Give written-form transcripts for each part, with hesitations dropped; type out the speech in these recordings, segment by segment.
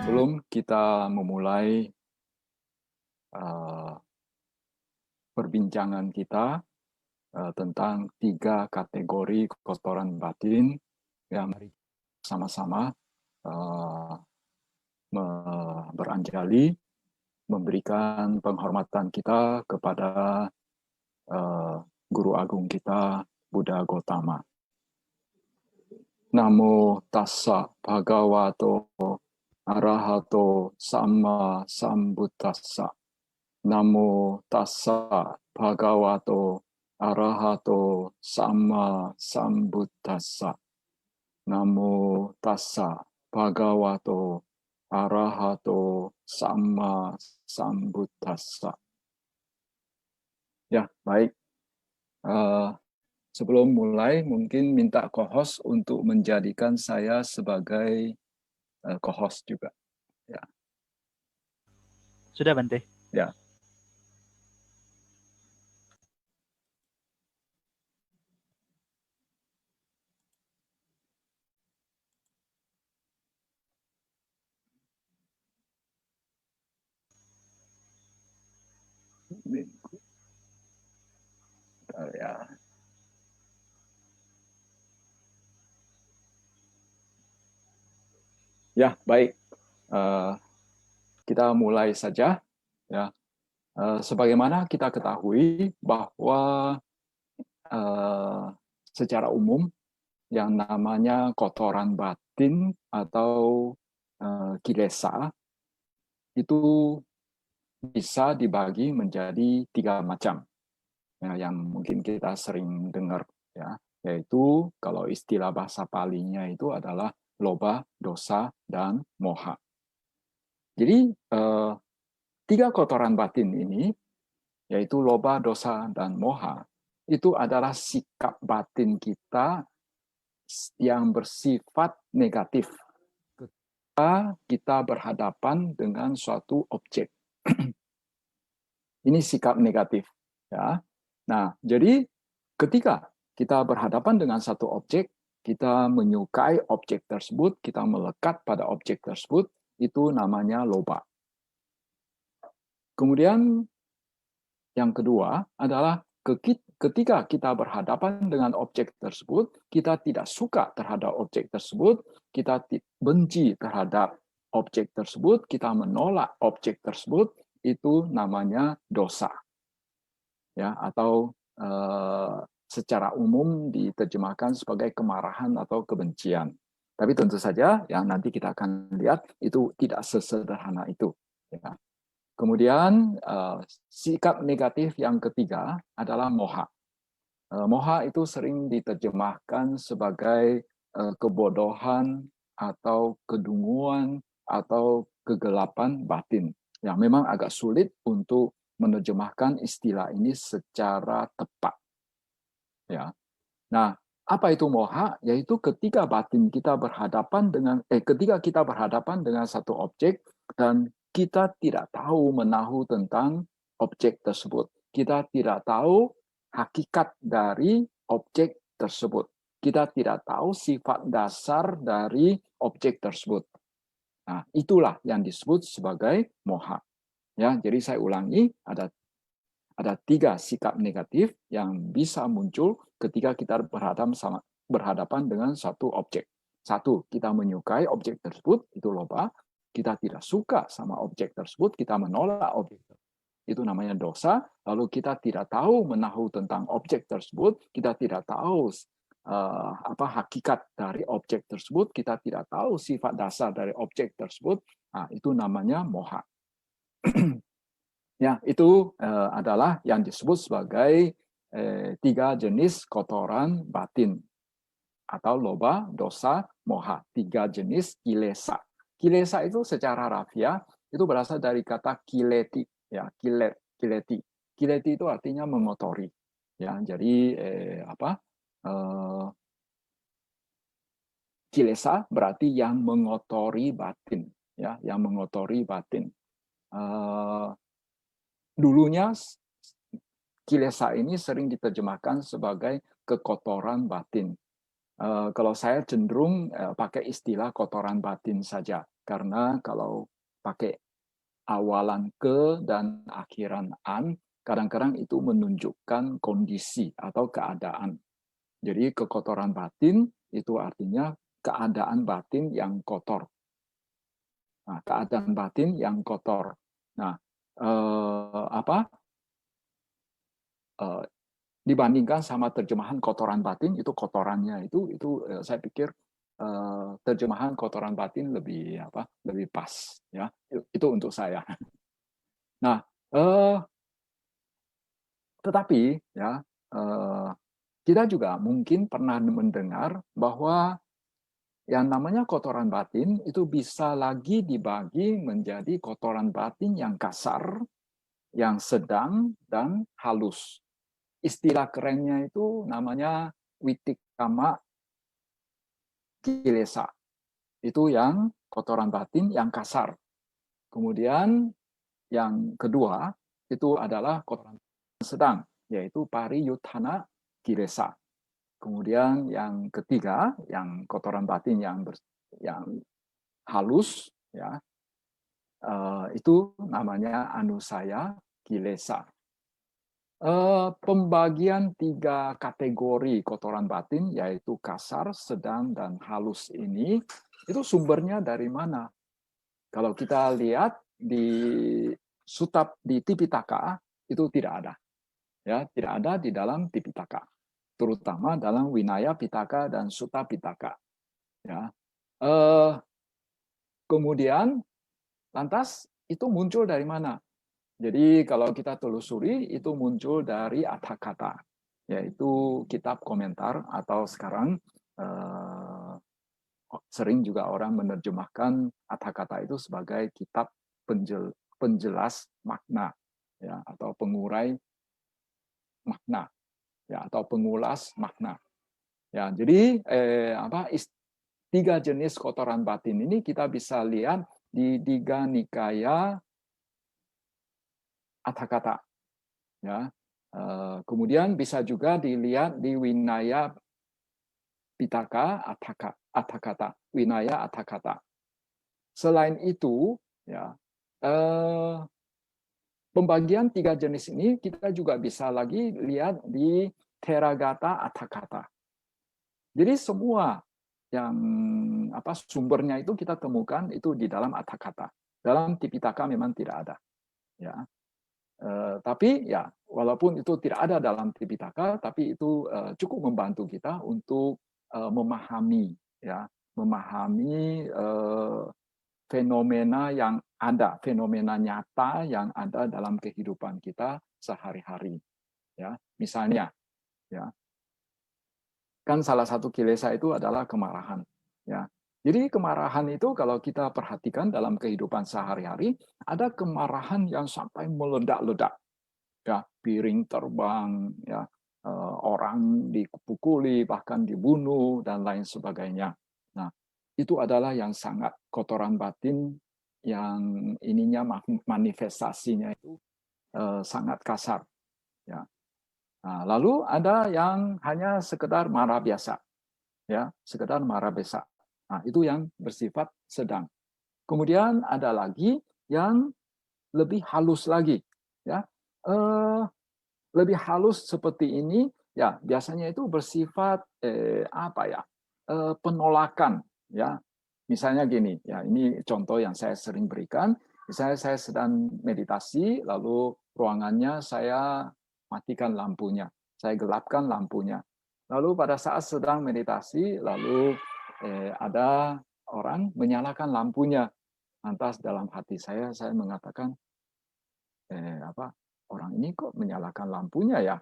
Sebelum kita memulai perbincangan kita tentang 3 kategori kotoran batin, ya mari sama-sama beranjali memberikan penghormatan kita kepada Guru Agung kita, Buddha Gotama. Namo tassa bhagavato arahato samma sambuddhassa. Namo tassa bhagavato arahato samma sambuddhassa. Namo tassa bhagavato arahato samma sambuddhassa. Ya, baik. Sebelum mulai, mungkin minta co-host untuk menjadikan saya sebagai co-host juga. Ya. Sudah, Bante. Ya. Ya. Ya, baik. Kita mulai saja. Ya. Sebagaimana kita ketahui bahwa secara umum yang namanya kotoran batin atau kilesa itu bisa dibagi menjadi 3 macam. Ya, yang mungkin kita sering dengar, ya, yaitu kalau istilah bahasa Palinya itu adalah loba, dosa, dan moha. Jadi 3 kotoran batin ini, yaitu loba, dosa, dan moha, itu adalah sikap batin kita yang bersifat negatif ketika kita berhadapan dengan suatu objek. Ini sikap negatif, ya. Nah, jadi ketika kita berhadapan dengan satu objek, kita menyukai objek tersebut, kita melekat pada objek tersebut, itu namanya loba. Kemudian yang kedua adalah ketika kita berhadapan dengan objek tersebut, kita tidak suka terhadap objek tersebut, kita benci terhadap objek tersebut, kita menolak objek tersebut, itu namanya dosa. Ya, atau secara umum diterjemahkan sebagai kemarahan atau kebencian. Tapi tentu saja yang nanti kita akan lihat itu tidak sesederhana itu. Ya. Kemudian sikap negatif yang ketiga adalah moha. Moha itu sering diterjemahkan sebagai kebodohan atau kedunguan atau kegelapan batin. Yang memang agak sulit untuk menerjemahkan istilah ini secara tepat. Ya. Nah, apa itu moha? Yaitu ketika batin kita ketika kita berhadapan dengan satu objek dan kita tidak tahu menahu tentang objek tersebut. Kita tidak tahu hakikat dari objek tersebut. Kita tidak tahu sifat dasar dari objek tersebut. Nah, itulah yang disebut sebagai moha. Ya, jadi saya ulangi, ada 3 sikap negatif yang bisa muncul ketika kita berhadapan dengan satu objek. 1, kita menyukai objek tersebut, itu loba. Kita tidak suka sama objek tersebut, kita menolak objek tersebut, itu namanya dosa. Lalu kita tidak tahu menahu tentang objek tersebut, kita tidak tahu apa hakikat dari objek tersebut, kita tidak tahu sifat dasar dari objek tersebut, nah, itu namanya moha. Ya, itu adalah yang disebut sebagai 3 jenis kotoran batin atau loba, dosa, moha. 3 jenis kilesa. Kilesa itu secara rafiah itu berasal dari kata kileti, ya, kileti. Kileti itu artinya mengotori. Ya, jadi kilesa berarti yang mengotori batin, ya, yang mengotori batin. Dulunya kilesa ini sering diterjemahkan sebagai kekotoran batin. Kalau saya cenderung pakai istilah kotoran batin saja. Karena kalau pakai awalan ke dan akhiran an, kadang-kadang itu menunjukkan kondisi atau keadaan. Jadi kekotoran batin itu artinya keadaan batin yang kotor. Nah, keadaan batin yang kotor. Nah, apa? Dibandingkan sama terjemahan kotoran batin, itu kotorannya itu saya pikir terjemahan kotoran batin lebih pas, ya. Itu untuk saya. Nah, tetapi ya, kita juga mungkin pernah mendengar bahwa yang namanya kotoran batin itu bisa lagi dibagi menjadi kotoran batin yang kasar, yang sedang, dan halus. Istilah kerennya itu namanya witikama kilesa. Itu yang kotoran batin yang kasar. Kemudian yang kedua itu adalah kotoran sedang, yaitu pariyutthana kilesa. Kemudian yang ketiga, yang kotoran batin yang halus, ya, itu namanya anusaya kilesa. Pembagian 3 kategori kotoran batin, yaitu kasar, sedang, dan halus ini, itu sumbernya dari mana? Kalau kita lihat di Tipitaka, itu tidak ada. Ya, tidak ada di dalam Tipitaka. Terutama dalam Winaya Pitaka dan Sutta Pitaka. Ya. Kemudian, lantas itu muncul dari mana? Jadi kalau kita telusuri itu muncul dari Atthakatha, yaitu kitab komentar atau sekarang sering juga orang menerjemahkan Atthakatha itu sebagai kitab penjelas makna, ya, atau pengurai makna, ya, atau pengulas makna. Ya, jadi 3 jenis kotoran batin ini kita bisa lihat di Digha Nikaya Atthakatha. Ya. Kemudian bisa juga dilihat di Winaya Pitaka Atthakatha, Winaya Atthakatha. Selain itu, ya, pembagian 3 jenis ini kita juga bisa lagi lihat di Theragata Atthakatha. Jadi semua yang sumbernya itu kita temukan itu di dalam Atthakatha. Dalam Tipitaka memang tidak ada. Ya. Tapi ya walaupun itu tidak ada dalam Tipitaka, tapi itu cukup membantu kita untuk memahami fenomena yang ada, fenomena nyata yang ada dalam kehidupan kita sehari-hari. Ya, misalnya, ya, kan salah satu kilesa itu adalah kemarahan. Ya, jadi kemarahan itu kalau kita perhatikan dalam kehidupan sehari-hari, ada kemarahan yang sampai meledak-ledak. Ya, piring terbang, ya, orang dipukuli, bahkan dibunuh, dan lain sebagainya. Nah, itu adalah yang sangat kotoran batin yang ininya manifestasinya itu sangat kasar. Ya. Nah, lalu ada yang hanya sekedar marah biasa, ya, sekedar marah biasa. Nah, itu yang bersifat sedang. Kemudian ada lagi yang lebih halus lagi, ya. Lebih halus seperti ini, ya biasanya itu bersifat penolakan, ya. Misalnya gini, ya ini contoh yang saya sering berikan. Misalnya saya sedang meditasi, lalu ruangannya saya matikan lampunya, saya gelapkan lampunya. Lalu pada saat sedang meditasi, lalu ada orang menyalakan lampunya. Lantas dalam hati saya mengatakan, orang ini kok menyalakan lampunya ya?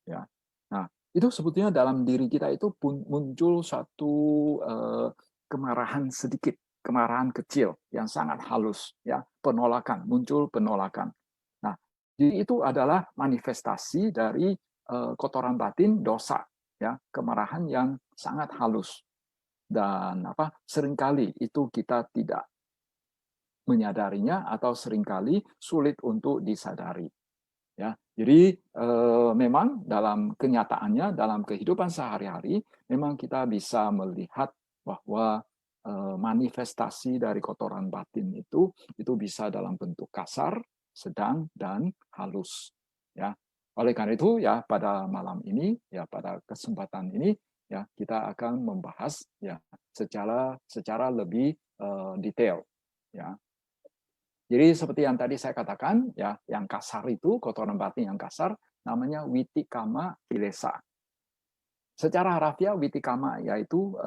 Ya. Nah, itu sebetulnya dalam diri kita itu pun muncul satu kemarahan sedikit, kemarahan kecil yang sangat halus, ya, penolakan, muncul penolakan. Nah, jadi itu adalah manifestasi dari kotoran batin dosa, ya, kemarahan yang sangat halus. Dan seringkali itu kita tidak menyadarinya atau seringkali sulit untuk disadari. Ya, jadi memang dalam kenyataannya, dalam kehidupan sehari-hari, memang kita bisa melihat bahwa manifestasi dari kotoran batin itu bisa dalam bentuk kasar, sedang, dan halus. Ya, oleh karena itu ya pada malam ini ya pada kesempatan ini ya kita akan membahas ya secara lebih detail. Ya, jadi seperti yang tadi saya katakan ya yang kasar itu kotoran batin yang kasar namanya witikama kilesa. Secara harafiah witikama yaitu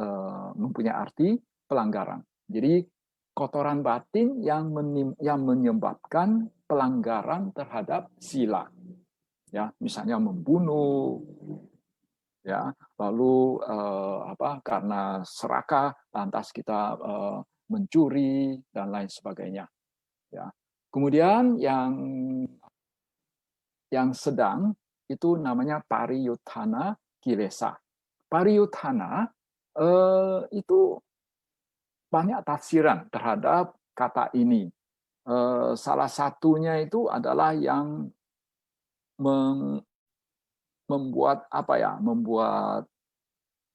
mempunyai arti pelanggaran. Jadi kotoran batin yang menyebabkan pelanggaran terhadap sila. Ya, misalnya membunuh, ya, lalu karena serakah lantas kita mencuri dan lain sebagainya. Ya. Kemudian yang sedang itu namanya pariyuthana kilesa. Pariyuthana itu banyak tafsiran terhadap kata ini. Salah satunya itu adalah yang membuat membuat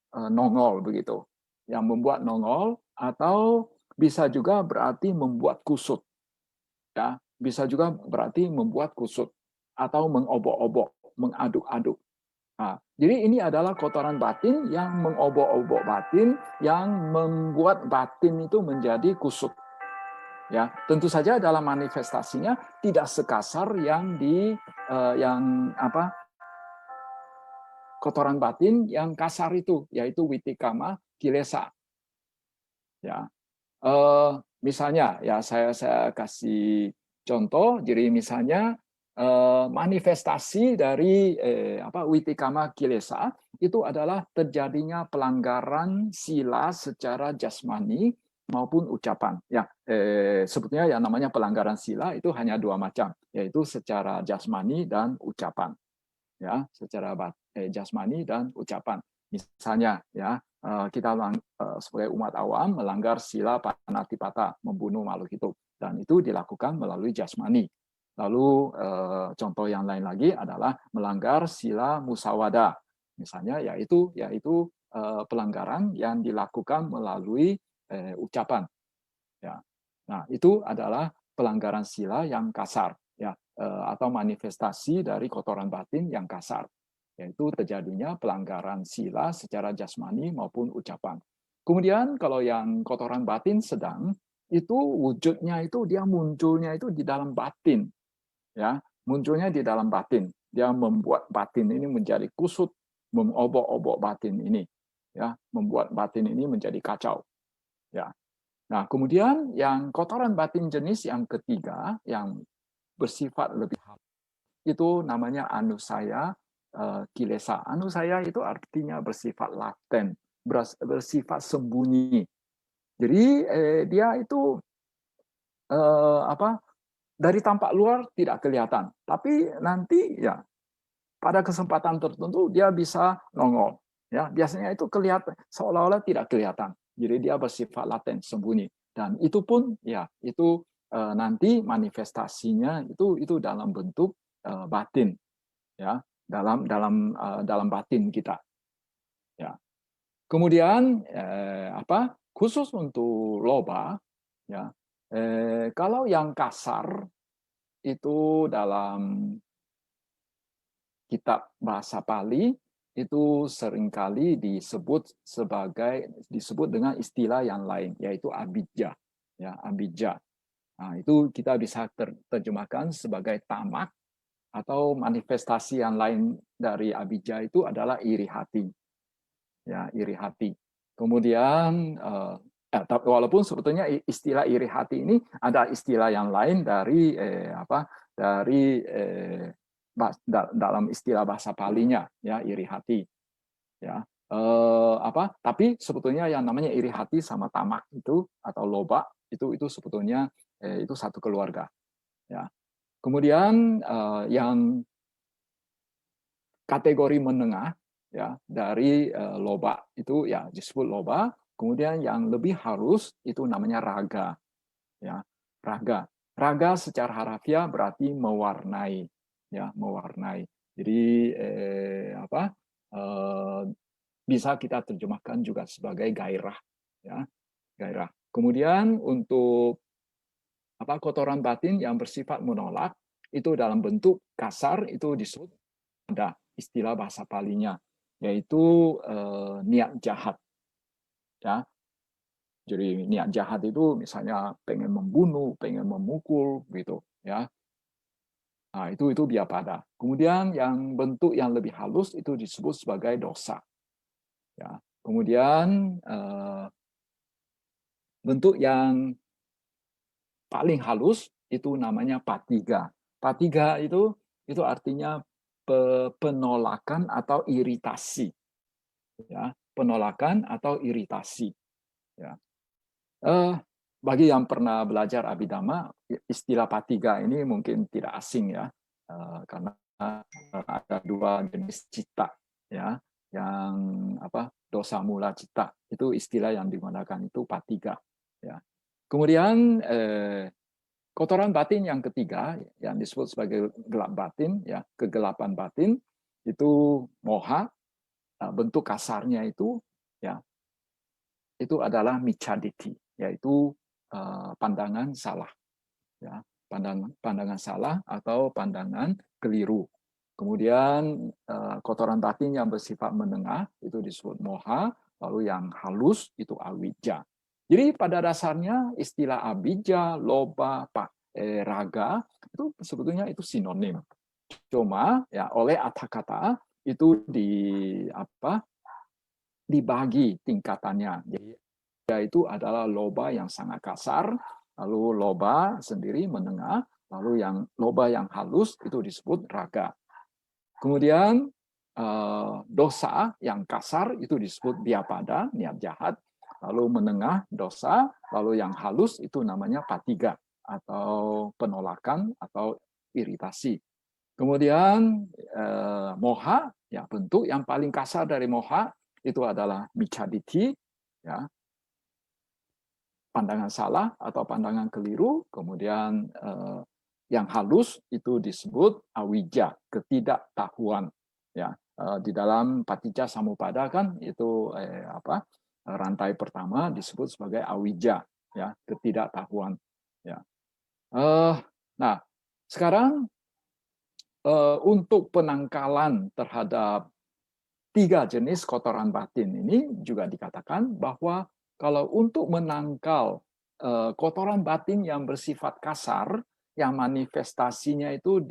nongol begitu. Yang membuat nongol atau bisa juga berarti membuat kusut. Ya, bisa juga berarti membuat kusut atau mengobok-obok, mengaduk-aduk. Nah, jadi ini adalah kotoran batin yang mengobok-obok batin, yang membuat batin itu menjadi kusut. Ya, tentu saja dalam manifestasinya tidak sekasar kotoran batin yang kasar itu, yaitu witikama kilesa. Ya, misalnya ya saya kasih contoh, jadi misalnya manifestasi dari witikama kilesa itu adalah terjadinya pelanggaran sila secara jasmani maupun ucapan. Ya, sebetulnya yang namanya pelanggaran sila itu hanya dua macam, yaitu secara jasmani dan ucapan. Ya, secara jasmani dan ucapan. Misalnya ya kita sebagai umat awam melanggar sila panatipata, membunuh makhluk hidup, dan itu dilakukan melalui jasmani. Lalu contoh yang lain lagi adalah melanggar sila musawada, misalnya yaitu pelanggaran yang dilakukan melalui ucapan. Ya, nah itu adalah pelanggaran sila yang kasar, ya, atau manifestasi dari kotoran batin yang kasar, yaitu terjadinya pelanggaran sila secara jasmani maupun ucapan. Kemudian kalau yang kotoran batin sedang, itu wujudnya itu dia munculnya itu di dalam batin, ya, munculnya di dalam batin. Dia membuat batin ini menjadi kusut, mengobok-obok batin ini, ya, membuat batin ini menjadi kacau, ya. Nah, kemudian yang kotoran batin jenis yang ketiga yang bersifat lebih itu namanya anusaya kilesa. Anusaya itu artinya bersifat laten, bersifat sembunyi. Jadi dia itu dari tampak luar tidak kelihatan, tapi nanti ya pada kesempatan tertentu dia bisa nongol. Ya, biasanya itu kelihatan seolah-olah tidak kelihatan. Jadi dia bersifat laten, sembunyi. Dan itu pun ya itu nanti manifestasinya itu dalam bentuk batin, ya, dalam batin kita. Ya. Kemudian khusus untuk loba, ya, kalau yang kasar itu dalam kitab bahasa Pali itu seringkali disebut dengan istilah yang lain, yaitu abijja, ya, abijja. Nah, itu kita bisa terjemahkan sebagai tamak, atau manifestasi yang lain dari abijja itu adalah iri hati, ya, iri hati. Kemudian walaupun sebetulnya istilah iri hati ini ada istilah yang lain dari dalam istilah bahasa Palinya, ya, iri hati, ya, tapi sebetulnya yang namanya iri hati sama tamak itu atau loba itu sebetulnya itu satu keluarga, ya. Kemudian yang kategori menengah, ya, dari loba itu ya disebut loba. Kemudian yang lebih halus itu namanya raga, ya, raga secara harafiah berarti mewarnai, ya, mewarnai. Jadi bisa kita terjemahkan juga sebagai gairah, ya, gairah. Kemudian untuk kotoran batin yang bersifat menolak itu dalam bentuk kasar itu disebut, ada istilah bahasa Palinya, yaitu niat jahat. Ya, jadi niat jahat itu misalnya pengen membunuh, pengen memukul, gitu. Ya, nah itu biapada. Kemudian yang bentuk yang lebih halus itu disebut sebagai dosa. Ya, kemudian bentuk yang paling halus itu namanya patiga. Patiga itu artinya penolakan atau iritasi. Ya, penolakan atau iritasi. Ya. Bagi yang pernah belajar Abhidhamma, istilah patiga ini mungkin tidak asing ya, karena ada dua jenis cita, ya, yang dosa mula cita itu istilah yang digunakan itu patiga. Ya. Kemudian kotoran batin yang ketiga yang disebut sebagai gelap batin, ya, kegelapan batin itu moha, bentuk kasarnya itu, ya, itu adalah miccaditthi, yaitu pandangan salah, ya, pandangan salah atau pandangan keliru. Kemudian kotoran batin yang bersifat menengah itu disebut moha, lalu yang halus itu awijja. Jadi pada dasarnya istilah abijja, loba, raga itu sebetulnya itu sinonim. Cuma ya oleh atakata itu dibagi tingkatannya. Jadi itu adalah loba yang sangat kasar, lalu loba sendiri menengah, lalu yang loba yang halus itu disebut raga. Kemudian dosa yang kasar itu disebut biapada, niat jahat, lalu menengah dosa, lalu yang halus itu namanya patiga atau penolakan atau iritasi. Kemudian moha, ya, bentuk yang paling kasar dari moha itu adalah miccaditthi, ya, pandangan salah atau pandangan keliru. Kemudian yang halus itu disebut awijja, ketidaktahuan. Ya, di dalam Paticca Samuppada kan itu rantai pertama disebut sebagai awijja, ya, ketidaktahuan. Ya. Nah, sekarang untuk penangkalan terhadap 3 jenis kotoran batin ini juga dikatakan bahwa kalau untuk menangkal kotoran batin yang bersifat kasar, yang manifestasinya itu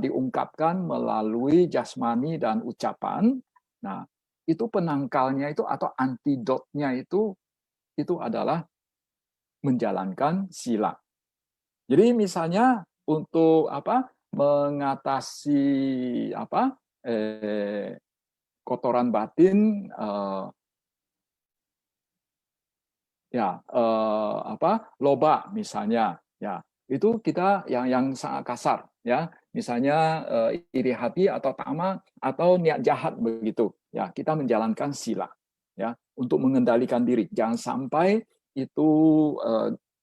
diungkapkan melalui jasmani dan ucapan, nah itu penangkalnya itu atau antidotnya itu adalah menjalankan sila. Jadi misalnya untuk mengatasi kotoran batin, loba misalnya, ya itu kita yang sangat kasar, ya, misalnya iri hati atau tama atau niat jahat begitu, ya, kita menjalankan sila, ya, untuk mengendalikan diri, jangan sampai itu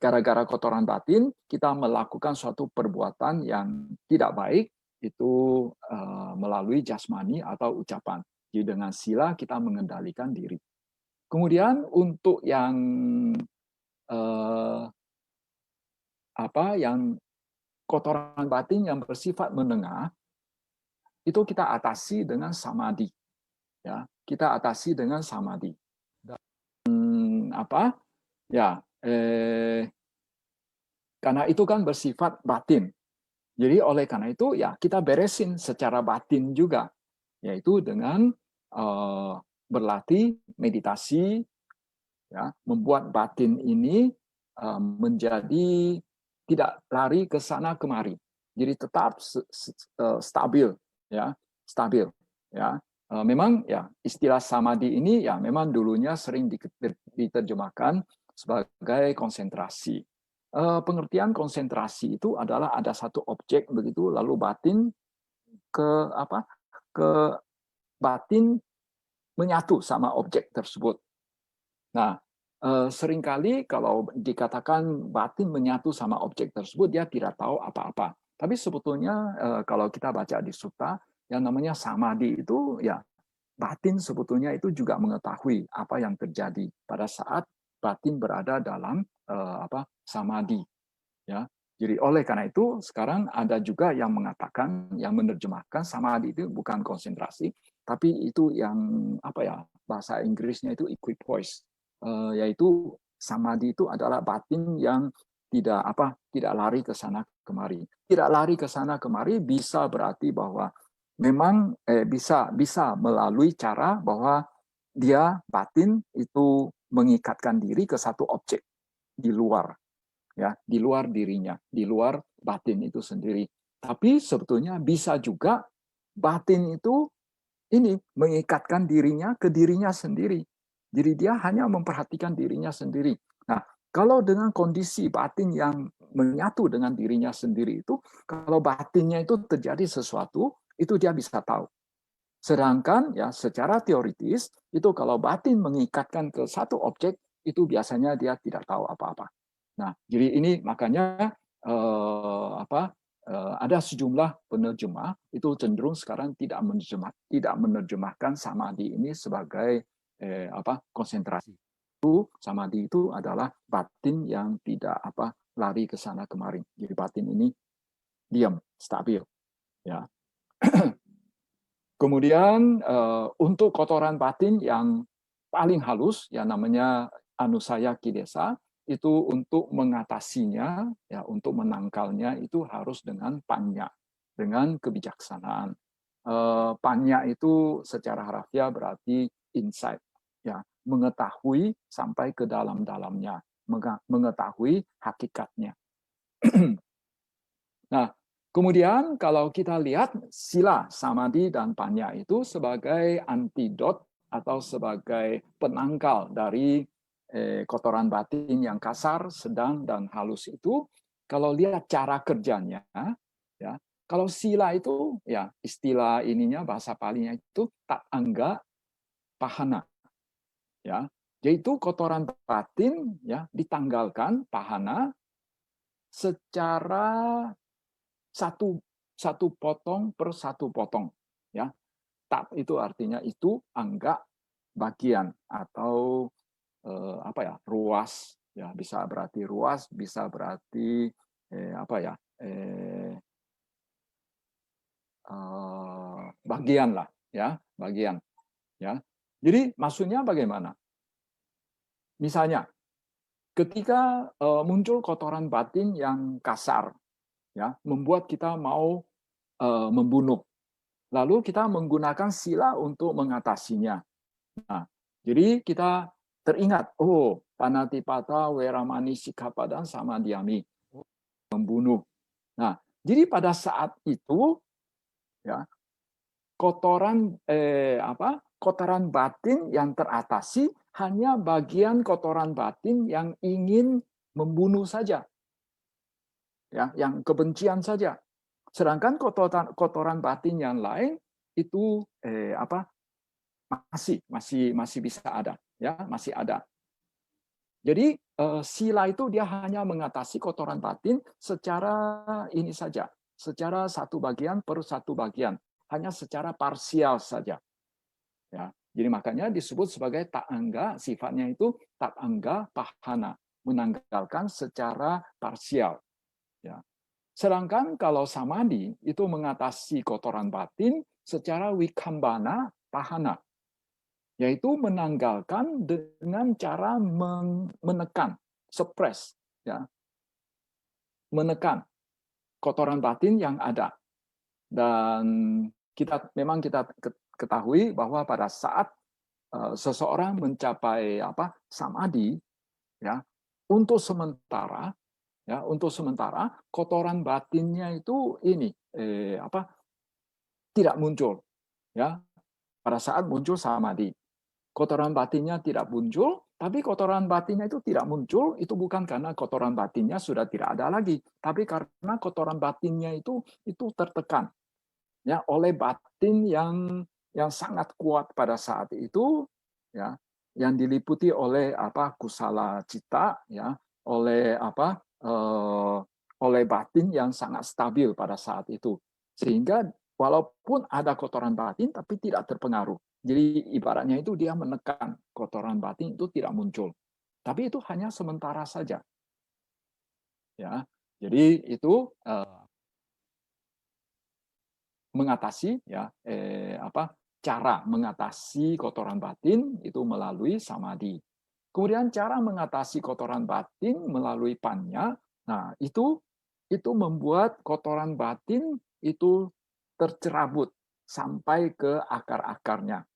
gara-gara kotoran batin kita melakukan suatu perbuatan yang tidak baik itu melalui jasmani atau ucapan. Jadi dengan sila kita mengendalikan diri. Kemudian untuk yang yang kotoran batin yang bersifat menengah itu kita atasi dengan samadhi, ya, kita atasi dengan samadhi. Dan karena itu kan bersifat batin. Jadi oleh karena itu ya kita beresin secara batin juga, yaitu dengan berlatih meditasi, ya, membuat batin ini menjadi tidak lari ke sana kemari, jadi tetap stabil, ya, stabil, ya. Memang ya istilah samadhi ini ya memang dulunya sering diterjemahkan sebagai konsentrasi. Pengertian konsentrasi itu adalah ada satu objek begitu, lalu batin ke batin menyatu sama objek tersebut. Nah, seringkali kalau dikatakan batin menyatu sama objek tersebut, dia tidak tahu apa-apa. Tapi sebetulnya kalau kita baca di sutta, yang namanya samadhi itu ya batin sebetulnya itu juga mengetahui apa yang terjadi pada saat batin berada dalam samadhi, ya. Jadi oleh karena itu sekarang ada juga yang mengatakan, yang menerjemahkan samadhi itu bukan konsentrasi, tapi itu yang bahasa Inggrisnya itu equipoise, yaitu samadhi itu adalah batin yang tidak lari ke sana kemari. Tidak lari ke sana kemari bisa berarti bahwa memang bisa melalui cara bahwa dia batin itu mengikatkan diri ke satu objek di luar, ya, di luar dirinya, di luar batin itu sendiri. Tapi sebetulnya bisa juga batin itu ini mengikatkan dirinya ke dirinya sendiri. Jadi dia hanya memperhatikan dirinya sendiri. Nah, kalau dengan kondisi batin yang menyatu dengan dirinya sendiri itu, kalau batinnya itu terjadi sesuatu, itu dia bisa tahu. Sedangkan ya secara teoritis itu kalau batin mengikatkan ke satu objek itu biasanya dia tidak tahu apa-apa. Nah, jadi ini makanya ada sejumlah penerjemah itu cenderung sekarang tidak menerjemahkan samadhi ini sebagai konsentrasi. Itu samadhi itu adalah batin yang tidak lari ke sana kemari. Jadi batin ini diam, stabil, ya. Kemudian untuk kotoran batin yang paling halus, ya namanya anusaya kidesa, itu untuk mengatasinya, ya untuk menangkalnya itu harus dengan panya, dengan kebijaksanaan. Panya itu secara harafiah berarti insight, ya mengetahui sampai ke dalam-dalamnya, mengetahui hakikatnya. Nah, kemudian kalau kita lihat sila, samadhi, dan panya itu sebagai antidot atau sebagai penangkal dari kotoran batin yang kasar, sedang, dan halus itu, kalau lihat cara kerjanya, ya, kalau sila itu, ya istilah ininya bahasa Palinya itu tak angga pahana, ya, yaitu kotoran batin ya ditanggalkan pahana secara satu potong per satu potong, ya. Tak itu artinya itu angga bagian atau ruas, ya bisa berarti ruas, bisa berarti bagian lah, ya bagian, ya. Jadi maksudnya bagaimana? Misalnya ketika muncul kotoran batin yang kasar, ya membuat kita mau membunuh. Lalu kita menggunakan sila untuk mengatasinya. Nah, jadi kita teringat, oh, panatipata, weramani, sikapada, sama diami, membunuh. Nah, jadi pada saat itu, ya kotoran batin yang teratasi hanya bagian kotoran batin yang ingin membunuh saja, ya, yang kebencian saja. Sedangkan kotoran batin yang lain itu masih bisa ada, ya masih ada. Jadi sila itu dia hanya mengatasi kotoran batin secara ini saja, secara satu bagian per satu bagian, hanya secara parsial saja. Ya, jadi makanya disebut sebagai tak angga, sifatnya itu tak angga pahana, menanggalkan secara parsial. Ya. Sedangkan kalau samadhi itu mengatasi kotoran batin secara wikambana pahana, yaitu menanggalkan dengan cara menekan, suppress, ya, menekan kotoran batin yang ada. Dan memang kita ketahui bahwa pada saat seseorang mencapai samadhi, ya untuk sementara kotoran batinnya itu ini tidak muncul, ya pada saat muncul samadhi kotoran batinnya tidak muncul, tapi kotoran batinnya itu tidak muncul itu bukan karena kotoran batinnya sudah tidak ada lagi, tapi karena kotoran batinnya itu tertekan, ya oleh batin yang sangat kuat pada saat itu, ya yang diliputi oleh kusala cita, ya oleh oleh batin yang sangat stabil pada saat itu, sehingga walaupun ada kotoran batin tapi tidak terpengaruh. Jadi ibaratnya itu dia menekan kotoran batin itu tidak muncul. Tapi itu hanya sementara saja. Ya, jadi itu mengatasi ya cara mengatasi kotoran batin itu melalui samadhi. Kemudian cara mengatasi kotoran batin melalui panya, nah itu membuat kotoran batin itu tercerabut sampai ke akar-akarnya.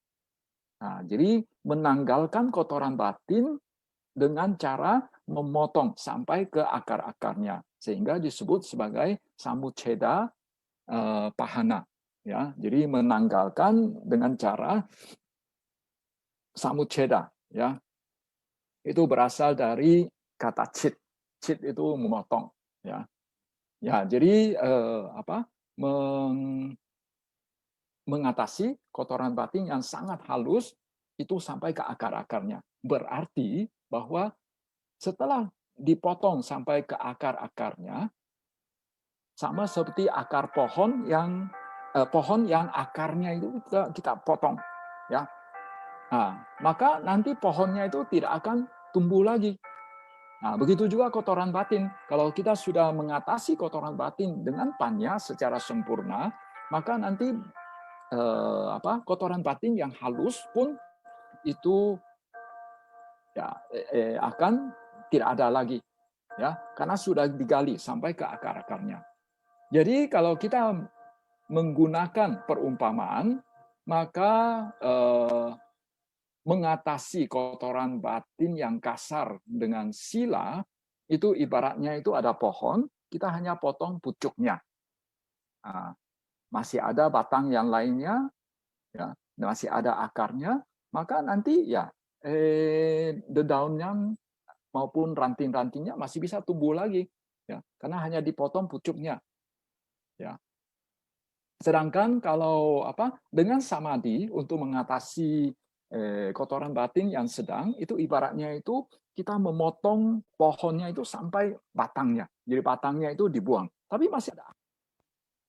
Nah, jadi menanggalkan kotoran batin dengan cara memotong sampai ke akar-akarnya, sehingga disebut sebagai samuceda pahana. Ya, jadi menanggalkan dengan cara samuceda. Ya, itu berasal dari kata chit. Chit itu memotong. Ya, ya. Jadi mengatasi kotoran batin yang sangat halus itu sampai ke akar-akarnya. Berarti bahwa setelah dipotong sampai ke akar-akarnya, sama seperti akar pohon yang akarnya itu kita potong, ya. Nah, maka nanti pohonnya itu tidak akan tumbuh lagi. Nah, begitu juga kotoran batin. Kalau kita sudah mengatasi kotoran batin dengan panya secara sempurna, maka nanti kotoran batin yang halus pun itu ya akan tidak ada lagi, ya, karena sudah digali sampai ke akar-akarnya. Jadi kalau kita menggunakan perumpamaan, maka mengatasi kotoran batin yang kasar dengan sila, itu ibaratnya itu ada pohon, kita hanya potong pucuknya. Nah, masih ada batang yang lainnya, ya, masih ada akarnya, maka nanti ya daunnya maupun ranting-rantingnya masih bisa tumbuh lagi, ya, karena hanya dipotong pucuknya. Ya. Sedangkan kalau dengan samadhi untuk mengatasi kotoran batin yang sedang, itu ibaratnya itu kita memotong pohonnya itu sampai batangnya. Jadi batangnya itu dibuang, tapi masih ada,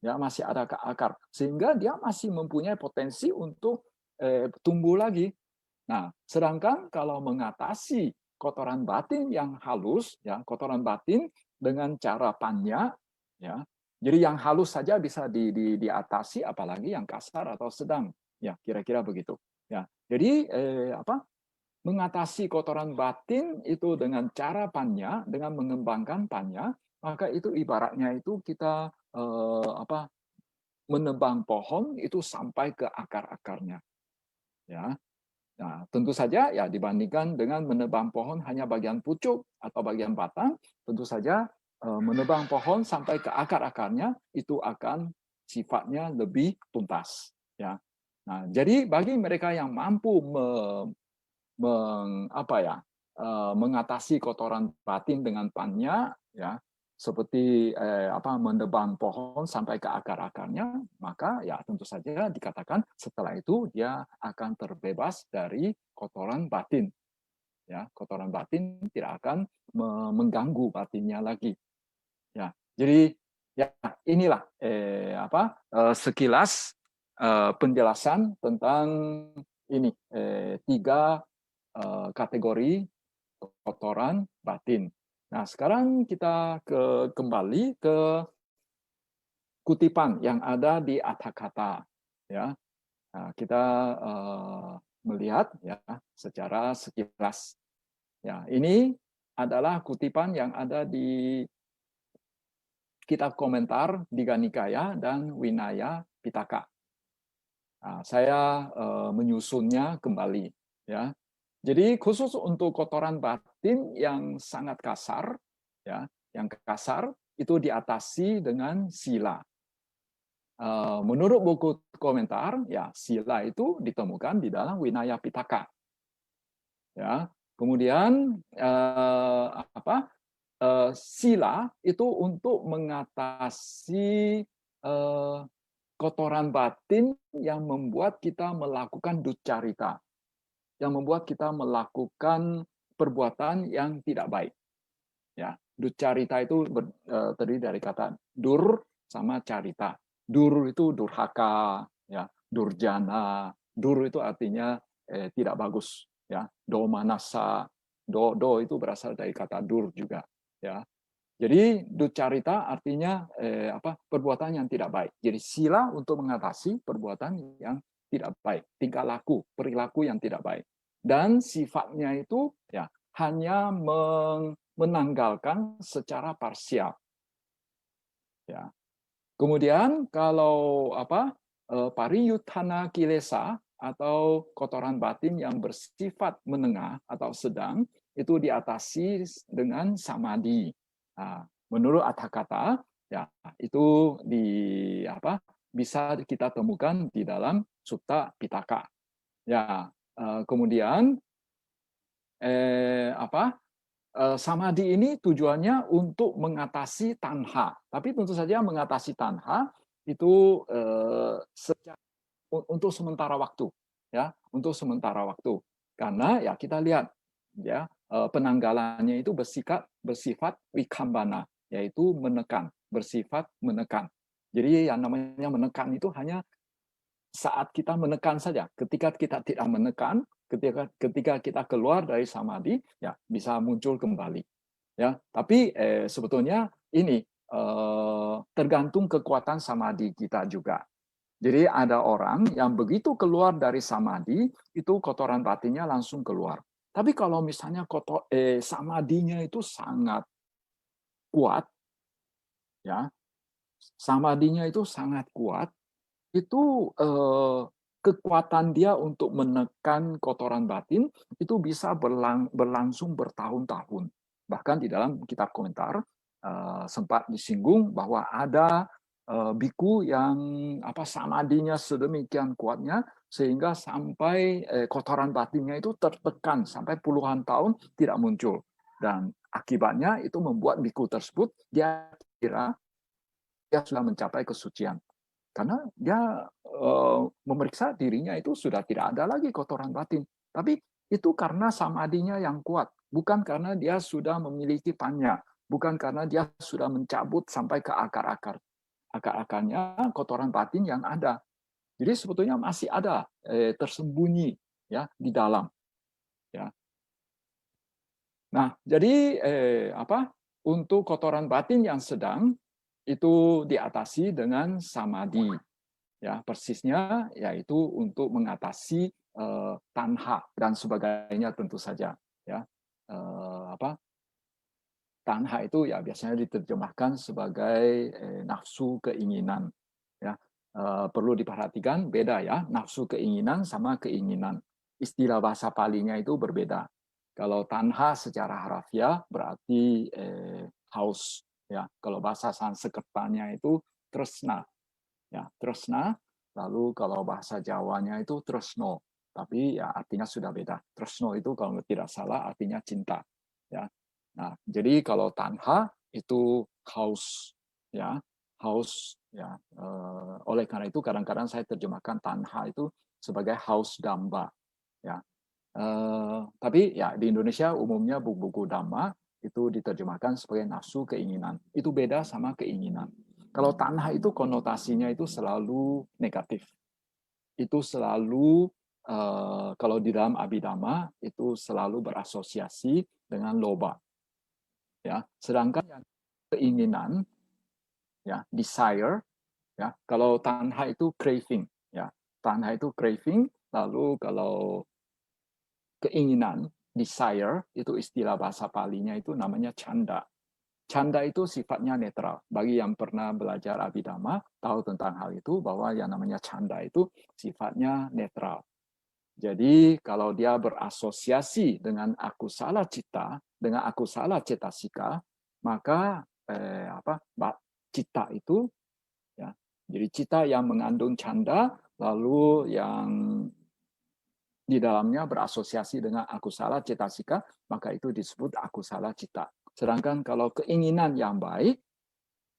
ya, masih ada akar, sehingga dia masih mempunyai potensi untuk tumbuh lagi. Nah, sedangkan kalau mengatasi kotoran batin yang halus, ya, kotoran batin dengan cara panya, ya, jadi yang halus saja bisa diatasi, apalagi yang kasar atau sedang, ya, kira-kira begitu. Ya, jadi mengatasi kotoran batin itu dengan cara panya, dengan mengembangkan panya, maka itu ibaratnya itu kita menebang pohon itu sampai ke akar-akarnya. Ya, nah, tentu saja ya dibandingkan dengan menebang pohon hanya bagian pucuk atau bagian batang, tentu saja menebang pohon sampai ke akar-akarnya itu akan sifatnya lebih tuntas. Ya, nah, jadi bagi mereka yang mampu mengatasi kotoran batin dengan panya, ya, seperti menebang pohon sampai ke akar-akarnya, maka ya tentu saja dikatakan setelah itu dia akan terbebas dari kotoran batin. Ya, kotoran batin tidak akan mengganggu batinnya lagi. Ya, jadi ya inilah sekilas penjelasan tentang ini tiga kategori kotoran batin. Nah, sekarang kita kembali ke kutipan yang ada di Atthakatha. Ya, nah, kita melihat ya secara sekilas. Ya, ini adalah kutipan yang ada di kitab komentar Digha Nikaya dan Vinaya Pitaka. Nah, saya menyusunnya kembali. Ya, jadi khusus untuk kotoran batin yang sangat kasar, ya, yang kasar itu diatasi dengan sila. Menurut buku komentar, ya sila itu ditemukan di dalam Vinaya Pitaka. Ya, kemudian sila itu untuk mengatasi kotoran batin yang membuat kita melakukan duccarita, yang membuat kita melakukan perbuatan yang tidak baik. Ya, duccarita itu terdiri dari kata dur sama carita. Dur itu durhaka, ya, durjana. Dur itu artinya tidak bagus, ya, domanasa. Do itu berasal dari kata dur juga, ya. Jadi duccarita artinya perbuatan yang tidak baik. Jadi sila untuk mengatasi perbuatan yang tidak baik, tingkah laku, perilaku yang tidak baik. Dan sifatnya itu ya hanya menanggalkan secara parsial. Ya. Kemudian kalau pariyutthana kilesa atau kotoran batin yang bersifat menengah atau sedang itu diatasi dengan samadhi. Nah, menurut Atthakatha ya itu bisa kita temukan di dalam Sutta Pitaka. Ya, kemudian samadhi ini tujuannya untuk mengatasi tanha. Tapi tentu saja mengatasi tanha itu untuk sementara waktu, ya, untuk sementara waktu. Karena ya kita lihat ya penanggalannya itu bersifat wikambana, yaitu menekan, bersifat menekan. Jadi yang namanya menekan itu hanya saat kita menekan saja. Ketika kita tidak menekan, ketika kita keluar dari samadhi, ya bisa muncul kembali. Ya, tapi sebetulnya ini tergantung kekuatan samadhi kita juga. Jadi ada orang yang begitu keluar dari samadhi, itu kotoran batinnya langsung keluar. Tapi kalau misalnya samadhinya itu sangat kuat, ya, samadhinya itu sangat kuat, itu kekuatan dia untuk menekan kotoran batin itu bisa berlangsung bertahun-tahun. Bahkan di dalam kitab komentar sempat disinggung bahwa ada biku yang samadhinya sedemikian kuatnya sehingga sampai kotoran batinnya itu tertekan sampai puluhan tahun tidak muncul, dan akibatnya itu membuat biku tersebut dia kira dia sudah mencapai kesucian karena dia memeriksa dirinya itu sudah tidak ada lagi kotoran batin. Tapi itu karena samadhinya yang kuat, bukan karena dia sudah memiliki panya, bukan karena dia sudah mencabut sampai ke akar-akarnya kotoran batin yang ada. Jadi sebetulnya masih ada tersembunyi ya di dalam. Ya. Nah, jadi untuk kotoran batin yang sedang itu diatasi dengan samadhi. Ya, persisnya yaitu untuk mengatasi tanha dan sebagainya tentu saja. Ya, tanha itu ya biasanya diterjemahkan sebagai nafsu keinginan. Ya, perlu diperhatikan beda ya, nafsu keinginan sama keinginan. Istilah bahasa Palinya itu berbeda. Kalau tanha secara harafiah berarti haus. Ya, kalau bahasa Sanskertanya itu tresna. Ya, tresna. Lalu kalau bahasa Jawanya itu tresno. Tapi ya artinya sudah beda. Tresno itu kalau tidak salah artinya cinta. Ya. Nah, jadi kalau tanha itu haus, ya, haus, ya. Oleh karena itu kadang-kadang saya terjemahkan tanha itu sebagai haus damba. Ya. Tapi ya di Indonesia umumnya buku-buku dhamma itu diterjemahkan sebagai nafsu keinginan. Itu beda sama keinginan. Kalau tanah itu konotasinya itu selalu negatif. Itu selalu kalau di dalam Abhidhamma itu selalu berasosiasi dengan loba. Ya, sedangkan yang keinginan, ya, desire, ya, kalau tanha itu craving, ya, tanha itu craving. Lalu kalau keinginan, desire, itu istilah bahasa Palinya itu namanya canda. Canda itu sifatnya netral. Bagi yang pernah belajar Abhidhamma, tahu tentang hal itu, bahwa yang namanya canda itu sifatnya netral. Jadi kalau dia berasosiasi dengan akusala cita, dengan akusala cetasika, maka cita itu, ya, jadi cita yang mengandung canda, lalu yang di dalamnya berasosiasi dengan akusala cetasika, maka itu disebut akusala cita. Sedangkan kalau keinginan yang baik,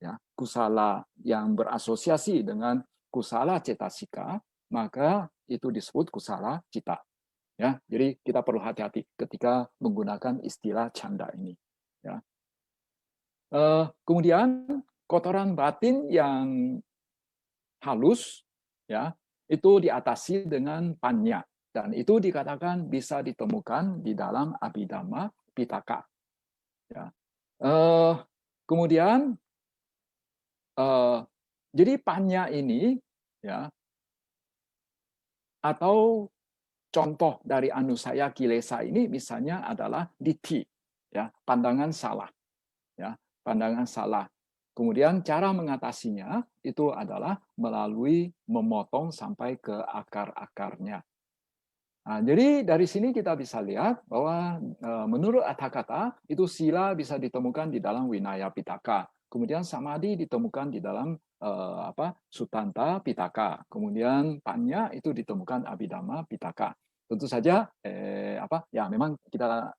ya, kusala yang berasosiasi dengan kusala cetasika, maka itu disebut kusala cita. Ya, jadi kita perlu hati-hati ketika menggunakan istilah canda ini. Ya. Kemudian kotoran batin yang halus, ya, itu diatasi dengan panya. Dan itu dikatakan bisa ditemukan di dalam Abhidhamma Pitaka. Ya. Kemudian jadi panya ini, ya, atau contoh dari anusaya kilesa ini misalnya adalah ditthi, ya, pandangan salah, ya, pandangan salah. Kemudian cara mengatasinya itu adalah melalui memotong sampai ke akar-akarnya. Nah, jadi dari sini kita bisa lihat bahwa menurut Atthakatha itu sila bisa ditemukan di dalam Vinaya Pitaka. Kemudian samadhi ditemukan di dalam Sutanta Pitaka. Kemudian panya itu ditemukan Abhidhamma Pitaka. Tentu saja ya memang kita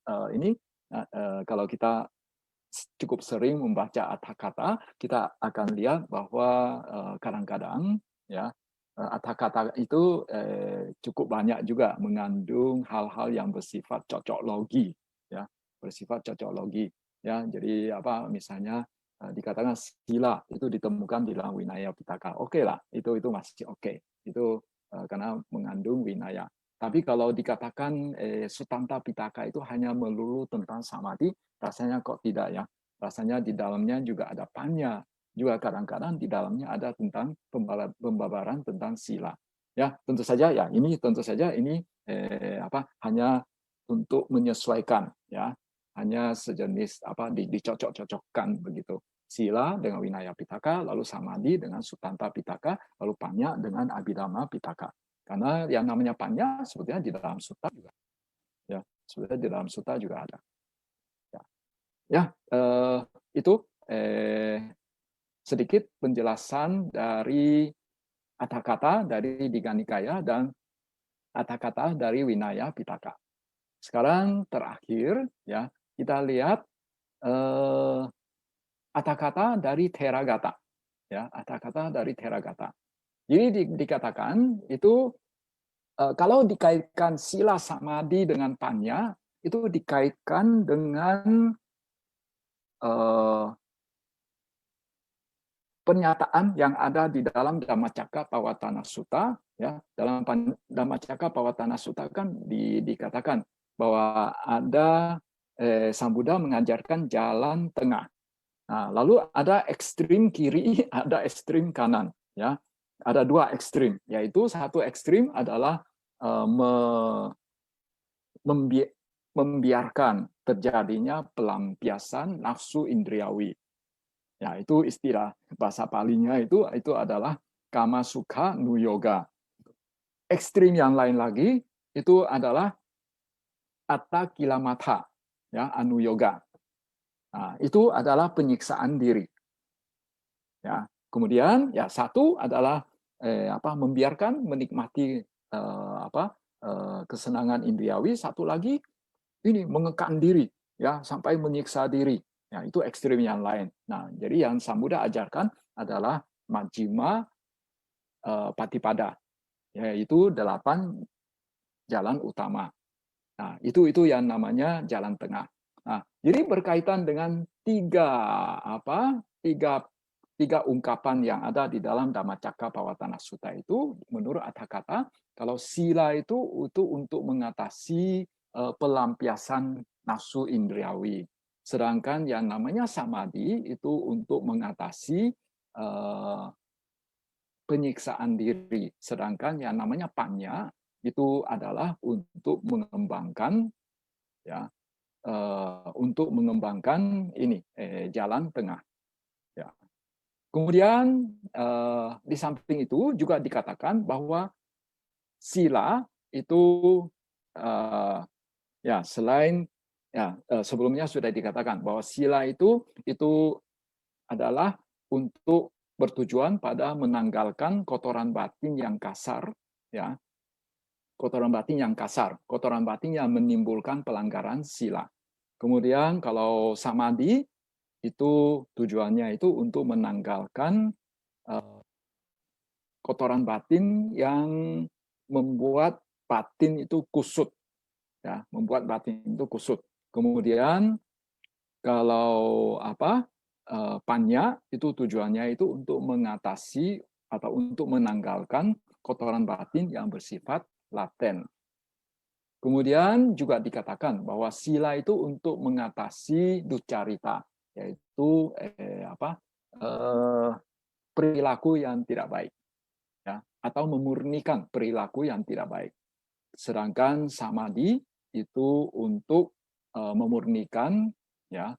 kalau kita cukup sering membaca Atthakatha, kita akan lihat bahwa kadang-kadang ya Atthakatha itu cukup banyak juga mengandung hal-hal yang bersifat cocok logi, ya, bersifat cocok logi, ya. Jadi misalnya dikatakan sila itu ditemukan di dalam Vinaya Pitaka, oke lah, itu masih oke, itu karena mengandung Vinaya. Tapi kalau dikatakan Sutanta Pitaka itu hanya melulu tentang samadhi, rasanya kok tidak, ya. Rasanya di dalamnya juga ada panya, juga kadang-kadang di dalamnya ada tentang pembabaran tentang sila. Ya, tentu saja ini hanya untuk menyesuaikan, ya. Hanya sejenis dicocok-cocokkan begitu. Sila dengan Vinaya Pitaka, lalu samadhi dengan Sutanta Pitaka, lalu panya dengan Abhidhamma Pitaka. Karena yang namanya panya sebetulnya di dalam sutta juga, ya, sebetulnya di dalam sutta juga ada. Ya, itu sedikit penjelasan dari Atthakatha dari Digha Nikaya dan Atthakatha dari Vinaya Pitaka. Sekarang terakhir, ya, kita lihat Atthakatha dari Theragata, ya, Atthakatha dari Theragata. Jadi dikatakan itu kalau dikaitkan sila samadhi dengan panya, itu dikaitkan dengan pernyataan yang ada di dalam Dhammacakkappavattana Sutta, ya. Dalam Dhammacakkappavattana Sutta kan dikatakan bahwa ada Sang Buddha mengajarkan jalan tengah. Nah, lalu ada ekstrim kiri, ada ekstrim kanan, ya. Ada dua ekstrim, yaitu satu ekstrim adalah membiarkan terjadinya pelampiasan nafsu indriawi. Ya, itu istilah bahasa palinya itu adalah kama sukha nu yoga. Ekstrim yang lain lagi itu adalah atta kilamatha, ya, anu yoga. Nah, itu adalah penyiksaan diri. Ya, kemudian ya satu adalah membiarkan menikmati kesenangan indriawi, satu lagi ini mengekang diri, ya, sampai menyiksa diri. Ya, itu ekstrim yang lain. Nah, jadi yang Sang Buddha ajarkan adalah Majjhima Patipada, yaitu 8 jalan utama. Nah, itu yang namanya jalan tengah. Nah, jadi berkaitan dengan tiga ungkapan yang ada di dalam Dhammacakkappavattana Sutta itu, menurut Atthakatha, kalau sila itu untuk mengatasi pelampiasan nafsu indriawi. Sedangkan yang namanya samadhi itu untuk mengatasi penyiksaan diri. Sedangkan yang namanya panya itu adalah untuk mengembangkan, ya, ini jalan tengah. Ya. Kemudian di samping itu juga dikatakan bahwa sila itu ya selain sebelumnya sudah dikatakan bahwa sila itu adalah untuk bertujuan pada menanggalkan kotoran batin yang kasar, ya, kotoran batin yang kasar, kotoran batin yang menimbulkan pelanggaran sila. Kemudian kalau samadhi itu tujuannya itu untuk menanggalkan kotoran batin yang membuat batin itu kusut, ya, membuat batin itu kusut. Kemudian kalau panya itu tujuannya itu untuk mengatasi atau untuk menanggalkan kotoran batin yang bersifat laten. Kemudian juga dikatakan bahwa sila itu untuk mengatasi duccarita, yaitu perilaku yang tidak baik, ya, atau memurnikan perilaku yang tidak baik. Sedangkan samadhi itu untuk memurnikan, ya,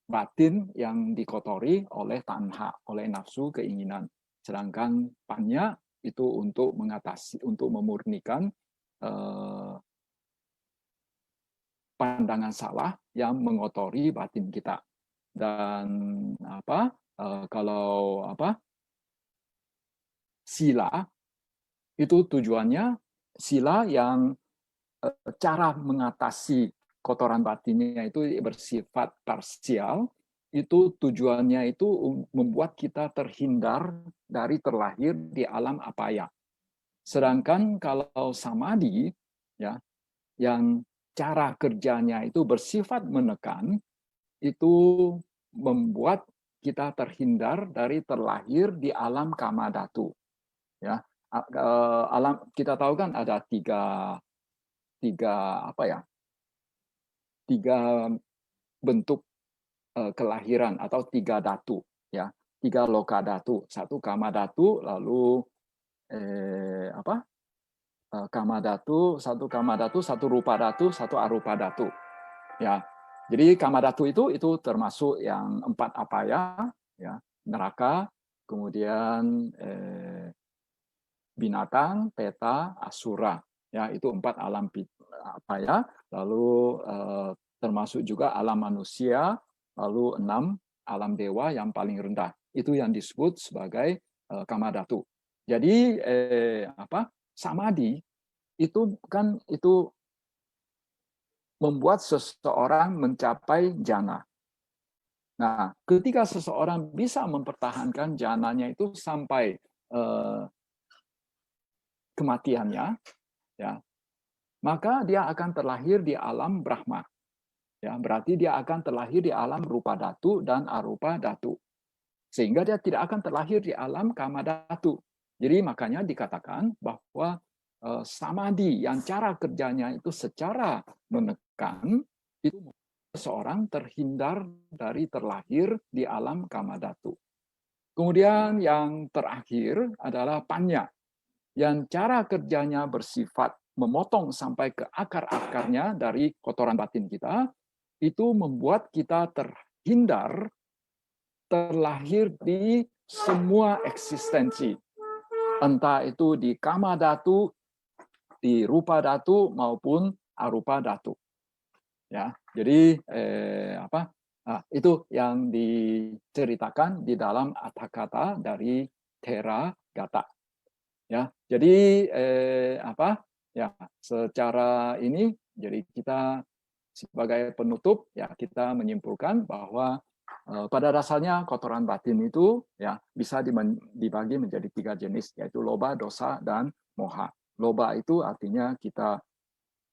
batin yang dikotori oleh tanha, oleh nafsu keinginan. Sedangkan panya itu untuk mengatasi, untuk memurnikan pandangan salah yang mengotori batin kita. Dan kalau sila itu tujuannya, sila yang cara mengatasi kotoran batinnya itu bersifat parsial, itu tujuannya itu membuat kita terhindar dari terlahir di alam apaya. Sedangkan kalau samadhi, ya, yang cara kerjanya itu bersifat menekan, itu membuat kita terhindar dari terlahir di alam kama dhatu. Ya, alam kita tahu kan ada tiga bentuk kelahiran atau tiga dhatu, ya, tiga loka dhatu, satu kama dhatu, lalu kama dhatu, satu rupa dhatu, satu arupa dhatu. Ya, jadi kama dhatu itu termasuk yang 4 apaya, ya, neraka, kemudian binatang, peta, asura. Ya, itu 4 alam apaya, lalu termasuk juga alam manusia, lalu 6 alam dewa yang paling rendah. Itu yang disebut sebagai kama dhatu. Jadi samadhi itu kan itu membuat seseorang mencapai jana. Nah, ketika seseorang bisa mempertahankan jananya itu sampai kematiannya, ya, maka dia akan terlahir di alam Brahma. Ya, berarti dia akan terlahir di alam rupa dhatu dan arupa dhatu. Sehingga dia tidak akan terlahir di alam kama dhatu. Jadi makanya dikatakan bahwa samadhi yang cara kerjanya itu secara menekan, itu seseorang terhindar dari terlahir di alam kama dhatu. Kemudian yang terakhir adalah panya, yang cara kerjanya bersifat memotong sampai ke akar-akarnya dari kotoran batin kita, itu membuat kita terhindar terlahir di semua eksistensi, entah itu di kama dhatu, di rupa dhatu maupun arupa dhatu. Ya, jadi itu yang diceritakan di dalam Atthakatha dari Theragata. Ya, jadi ya, secara ini, jadi kita sebagai penutup, ya, kita menyimpulkan bahwa pada dasarnya kotoran batin itu, ya, bisa dibagi menjadi 3 jenis, yaitu loba, dosa, dan moha. Loba itu artinya kita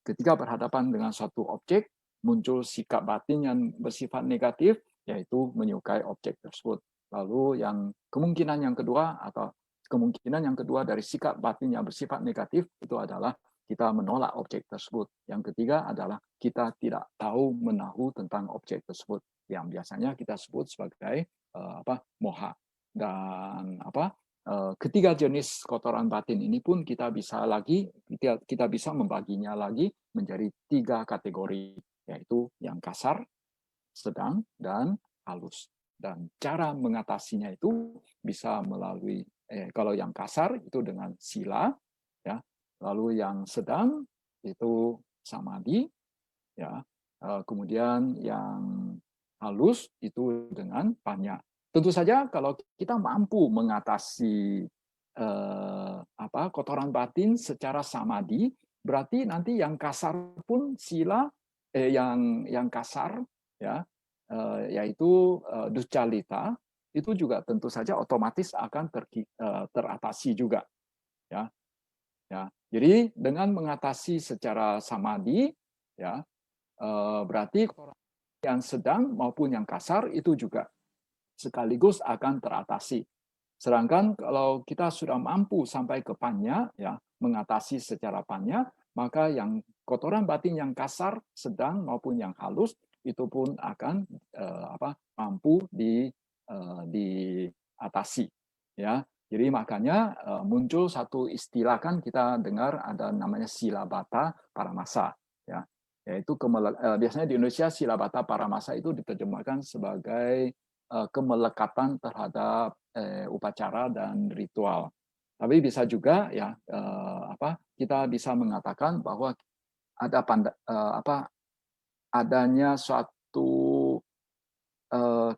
ketika berhadapan dengan suatu objek, muncul sikap batin yang bersifat negatif, yaitu menyukai objek tersebut. Lalu kemungkinan yang kedua dari sikap batin yang bersifat negatif itu adalah kita menolak objek tersebut. Yang ketiga adalah kita tidak tahu menahu tentang objek tersebut, yang biasanya kita sebut sebagai moha. Dan ketiga jenis kotoran batin ini pun kita bisa membaginya lagi menjadi 3 kategori, yaitu yang kasar, sedang, dan halus. Dan cara mengatasinya itu bisa melalui kalau yang kasar itu dengan sila, ya. Lalu yang sedang itu samadhi, ya. Kemudian yang halus itu dengan panya. Tentu saja kalau kita mampu mengatasi kotoran batin secara samadhi, berarti nanti yang kasar pun sila, yang kasar, ya, yaitu duccalita, itu juga tentu saja otomatis akan teratasi juga. Ya, ya. Jadi dengan mengatasi secara samadhi, ya, berarti yang sedang maupun yang kasar itu juga sekaligus akan teratasi. Sedangkan kalau kita sudah mampu sampai ke panya, ya, mengatasi secara panya, maka yang kotoran batin yang kasar, sedang maupun yang halus itu pun akan mampu diatasi, ya. Jadi makanya muncul satu istilah, kan kita dengar ada namanya silabata paramasa, ya. Yaitu biasanya di Indonesia silabata paramasa itu diterjemahkan sebagai kemelekatan terhadap upacara dan ritual. Tapi bisa juga ya kita bisa mengatakan bahwa ada adanya suatu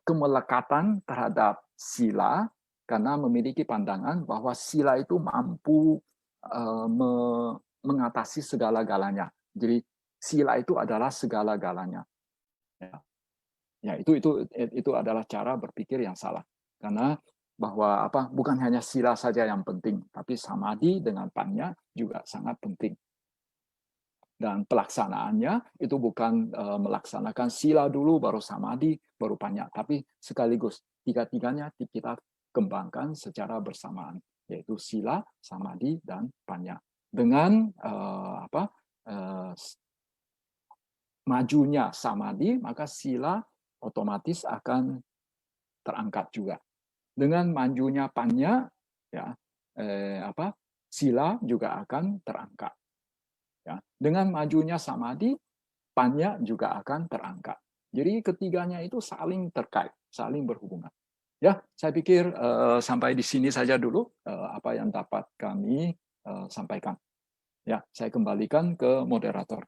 kemelekatan terhadap sila karena memiliki pandangan bahwa sila itu mampu mengatasi segala-galanya. Jadi sila itu adalah segala-galanya. Ya, itu adalah cara berpikir yang salah. Karena bahwa bukan hanya sila saja yang penting, tapi samadhi dengan panya juga sangat penting. Dan pelaksanaannya itu bukan melaksanakan sila dulu baru samadhi baru panya, tapi sekaligus tiga-tiganya kita kembangkan secara bersamaan, yaitu sila, samadhi, dan panya. Dengan majunya samadhi, maka sila otomatis akan terangkat juga. Dengan majunya panya, ya sila juga akan terangkat. Ya, dengan majunya samadhi, panya juga akan terangkat. Jadi ketiganya itu saling terkait, saling berhubungan. Ya, saya pikir sampai di sini saja dulu apa yang dapat kami sampaikan. Ya, saya kembalikan ke moderator.